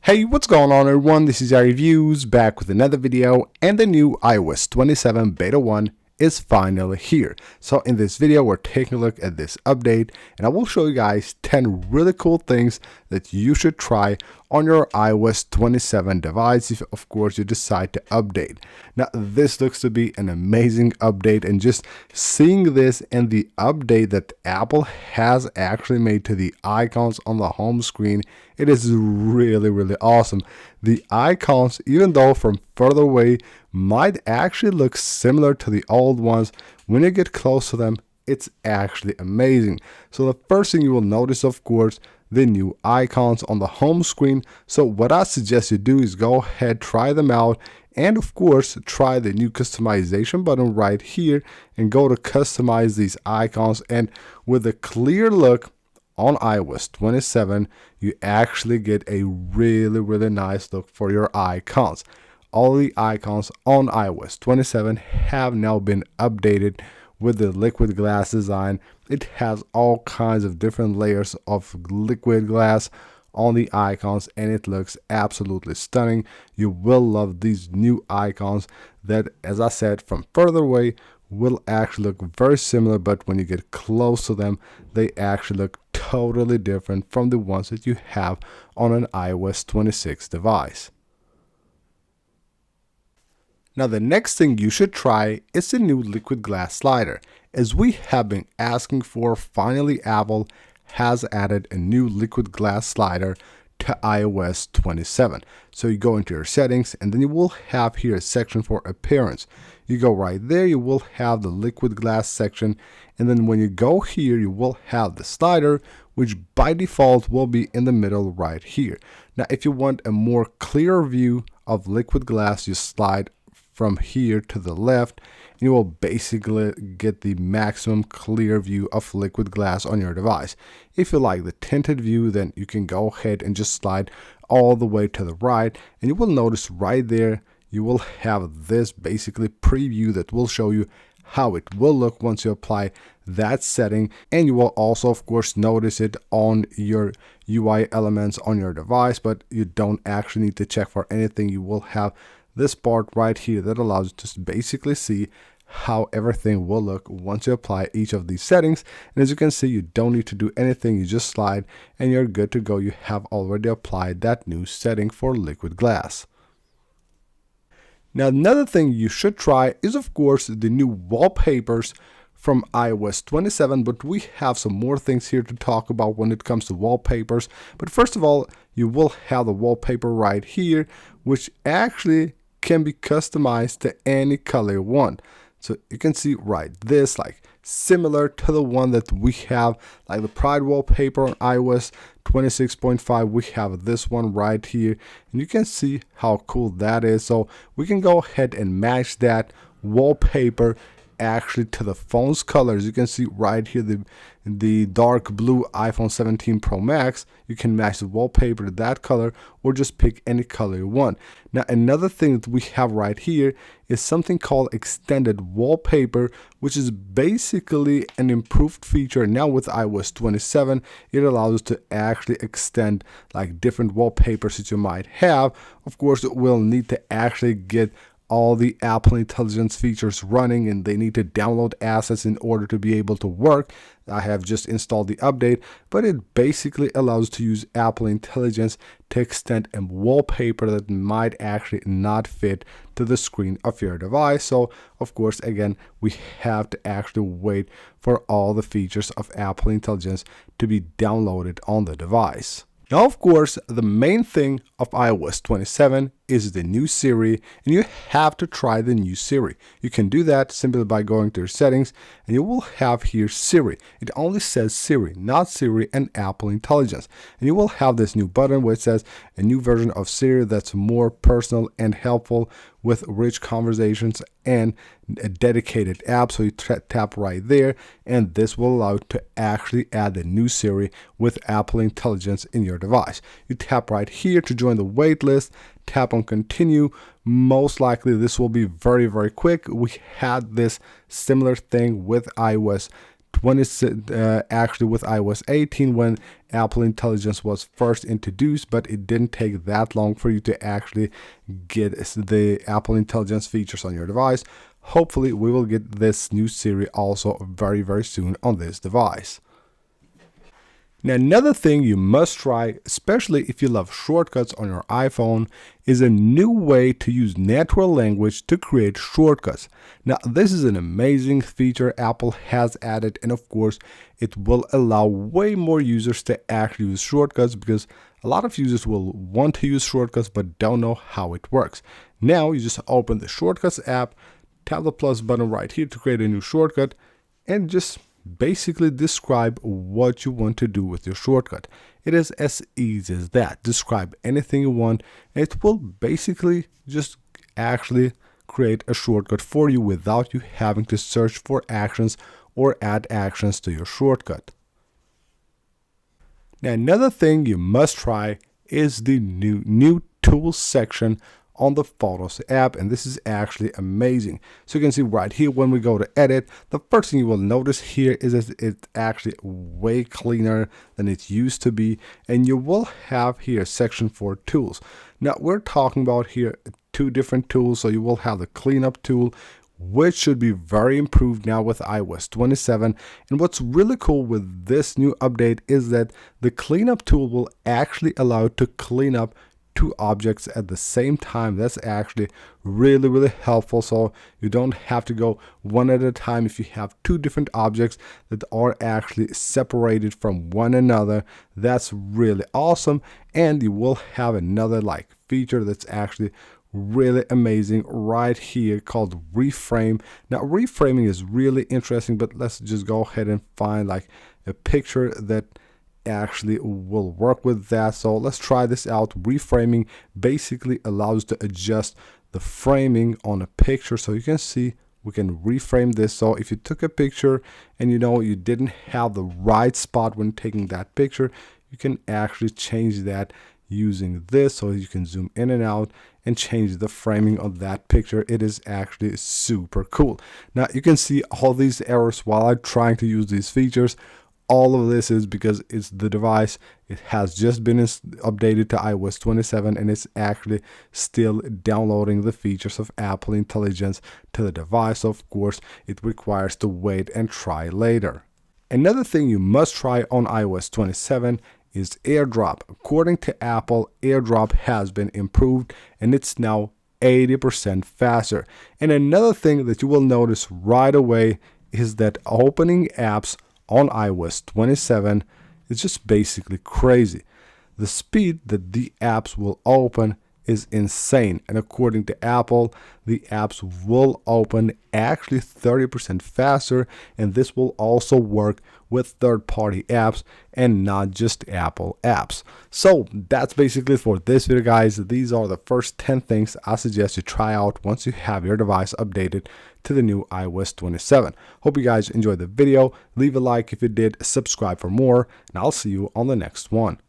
Hey, what's going on everyone? This is Reviews back with another video, and the new iOS 27 Beta 1 is finally here. So in this video we're taking a look at this update, and I will show you guys 10 really cool things that you should try on your iOS 27 device if of course you decide to update. Now this looks to be an amazing update, and just seeing this and the update that Apple has actually made to the icons on the home screen, it is really awesome. The icons, even though from further away might actually look similar to the old ones, when you get close to them it's actually amazing. So the first thing you will notice, of course, the new icons on the home screen. So what I suggest you do is go ahead, try them out, and of course try the new customization button right here and go to customize these icons. And with a clear look on iOS 27, you actually get a really nice look for your icons. All the icons on iOS 27 have now been updated with the liquid glass design. It has all kinds of different layers of liquid glass on the icons, and it looks absolutely stunning. You will love these new icons that, as I said, from further away will actually look very similar, but when you get close to them they actually look totally different from the ones that you have on an iOS 26 device. Now the next thing you should try is the new liquid glass slider. As we have been asking for, finally Apple has added a new liquid glass slider to iOS 27. So you go into your settings, and then you will have here a section for appearance. You go right there, you will have the liquid glass section, and then when you go here you will have the slider, which by default will be in the middle right here. Now if you want a more clear view of liquid glass, you slide from here to the left, and you will basically get the maximum clear view of liquid glass on your device. If you like the tinted view, then you can go ahead and just slide all the way to the right, and you will notice right there you will have this basically preview that will show you how it will look once you apply that setting. And you will also of course notice it on your UI elements on your device, but you don't actually need to check for anything. You will have this part right here that allows you to basically see how everything will look once you apply each of these settings. And as you can see, you don't need to do anything, you just slide and you're good to go. You have already applied that new setting for liquid glass. Now another thing you should try is of course the new wallpapers from iOS 27, but we have some more things here to talk about when it comes to wallpapers. But first of all, you will have the wallpaper right here, which actually can be customized to any color you want. So you can see right this, like similar to the one that we have, like the Pride wallpaper on iOS 26.5, we have this one right here, and you can see how cool that is. So we can go ahead and match that wallpaper actually to the phone's colors. You can see right here the dark blue iPhone 17 Pro Max. You can match the wallpaper to that color or just pick any color you want. Now another thing that we have right here is something called extended wallpaper, which is basically an improved feature. Now with iOS 27, it allows us to actually extend like different wallpapers that you might have. Of course, it will need to actually get all the Apple Intelligence features running, and they need to download assets in order to be able to work. I have just installed the update, but it basically allows to use Apple Intelligence to extend a wallpaper that might actually not fit to the screen of your device. So of course, again, we have to actually wait for all the features of Apple Intelligence to be downloaded on the device. Now, of course, the main thing of iOS 27 is the new Siri, and you have to try the new Siri. You can do that simply by going to your settings, and you will have here Siri. It only says Siri, not Siri and Apple Intelligence. And you will have this new button where it says a new version of Siri that's more personal and helpful with rich conversations and a dedicated app. So you tap right there, and this will allow you to actually add the new Siri with Apple Intelligence in your device. You tap right here to join the wait list, tap on continue. Most likely this will be very quick. We had this similar thing with iOS actually with iOS 18 when Apple Intelligence was first introduced, but it didn't take that long for you to actually get the Apple Intelligence features on your device. Hopefully we will get this new Siri also very, very soon on this device. Now, another thing you must try, especially if you love shortcuts on your iPhone, is a new way to use natural language to create shortcuts. Now, this is an amazing feature Apple has added, and of course, it will allow way more users to actually use shortcuts, because a lot of users will want to use shortcuts but don't know how it works. Now, you just open the Shortcuts app, tap the plus button right here to create a new shortcut, and just basically describe what you want to do with your shortcut. It is as easy as that. Describe anything you want. It will basically just actually create a shortcut for you without you having to search for actions or add actions to your shortcut. Now, another thing you must try is the new tools section on the Photos app, and this is actually amazing. So you can see right here when we go to edit, the first thing you will notice here is that it's actually way cleaner than it used to be, and you will have here a section for tools. Now we're talking about here two different tools. So you will have the cleanup tool, which should be very improved now with iOS 27. And what's really cool with this new update is that the cleanup tool will actually allow you to clean up two objects at the same time. That's actually really, really helpful. So you don't have to go one at a time if you have two different objects that are actually separated from one another. That's really awesome. And you will have another feature that's actually really amazing right here called Reframe. Now reframing is really interesting, but let's just go ahead and find a picture that actually will work with that. So let's try this out. Reframing basically allows to adjust the framing on a picture. So you can see we can reframe this. So if you took a picture and you didn't have the right spot when taking that picture, you can actually change that using this. So you can zoom in and out and change the framing of that picture. It is actually super cool. Now you can see all these errors while I'm trying to use these features. All of this is because it's the device. It has just been updated to iOS 27, and it's actually still downloading the features of Apple Intelligence to the device. So of course, it requires to wait and try later. Another thing you must try on iOS 27 is Airdrop. According to Apple, Airdrop has been improved, and it's now 80% faster. And another thing that you will notice right away is that opening apps on iOS 27 is just basically crazy. The speed that the apps will open is insane, and according to Apple, the apps will open actually 30% faster, and this will also work with third-party apps and not just Apple apps. So that's basically it for this video, guys. These are the first 10 things I suggest you try out once you have your device updated to the new iOS 27. Hope you guys enjoyed the video. Leave a like if you did, subscribe for more, and I'll see you on the next one.